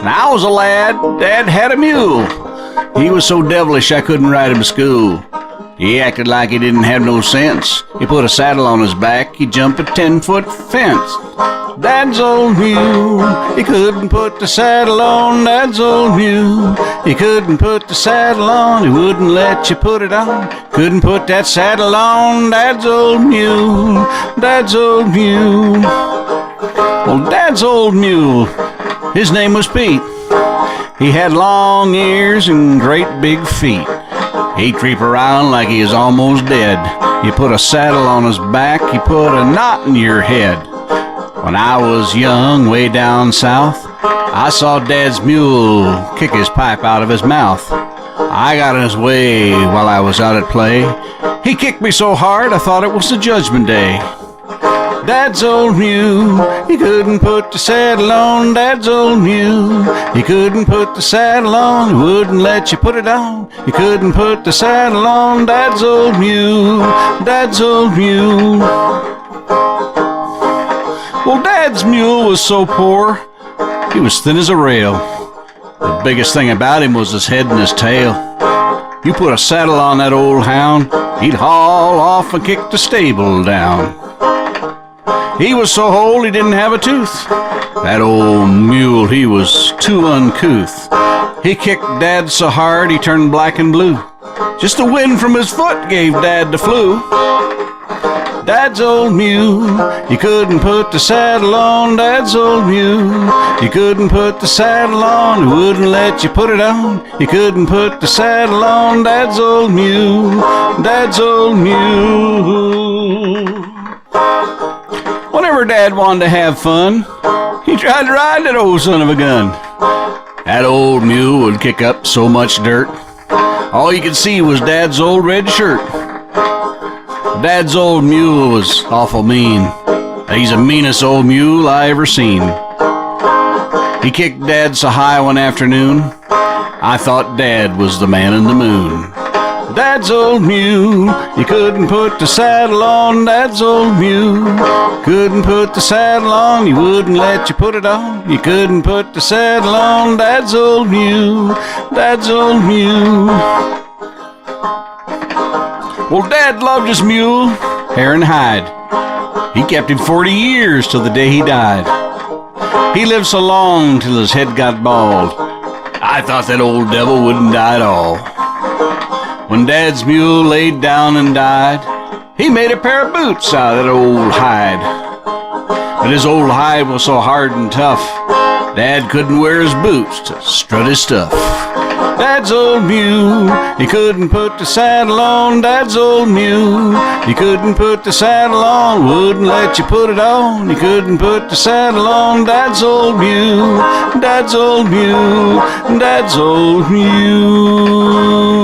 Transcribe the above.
When I was a lad, Dad had a mule. He was so devilish I couldn't ride him to school. He acted like he didn't have no sense. He put a saddle on his back, he'd jump a 10-foot fence. Dad's old mule, he couldn't put the saddle on. Dad's old mule, he couldn't put the saddle on. He wouldn't let you put it on. Couldn't put that saddle on. Dad's old mule, Dad's old mule. Well, Dad's old mule, his name was Pete. He had long ears and great big feet. He'd creep around like he was almost dead. You put a saddle on his back, you put a knot in your head. When I was young, way down south, I saw Dad's mule kick his pipe out of his mouth. I got in his way while I was out at play. He kicked me so hard I thought it was the Judgment Day. Dad's old mule, he couldn't put the saddle on. Dad's old mule, he couldn't put the saddle on. He wouldn't let you put it on. He couldn't put the saddle on. Dad's old mule, Dad's old mule. Well, Dad's mule was so poor, he was thin as a rail. The biggest thing about him was his head and his tail. You put a saddle on that old hound, he'd haul off and kick the stable down. He was so old he didn't have a tooth. That old mule, he was too uncouth. He kicked Dad so hard he turned black and blue. Just the wind from his foot gave Dad the flu. Dad's old mule, he couldn't put the saddle on. Dad's old mule, he couldn't put the saddle on. He wouldn't let you put it on. He couldn't put the saddle on. Dad's old mule, Dad's old mule. Whenever Dad wanted to have fun, he tried to ride that old son of a gun. That old mule would kick up so much dirt, all you could see was Dad's old red shirt. Dad's old mule was awful mean. He's the meanest old mule I ever seen. He kicked Dad so high one afternoon, I thought Dad was the man in the moon. Dad's old mule, he couldn't put the saddle on. Dad's old mule, couldn't put the saddle on. He wouldn't let you put it on. You couldn't put the saddle on. Dad's old mule, Dad's old mule. Well, Dad loved his mule, hair and hide. He kept him 40 years till the day he died. He lived so long till his head got bald. I thought that old devil wouldn't die at all. When Dad's mule laid down and died, he made a pair of boots out of that old hide. But his old hide was so hard and tough, Dad couldn't wear his boots to strut his stuff. Dad's old mule, he couldn't put the saddle on. Dad's old mule, he couldn't put the saddle on. Wouldn't let you put it on. He couldn't put the saddle on. Dad's old mule, Dad's old mule, Dad's old mule.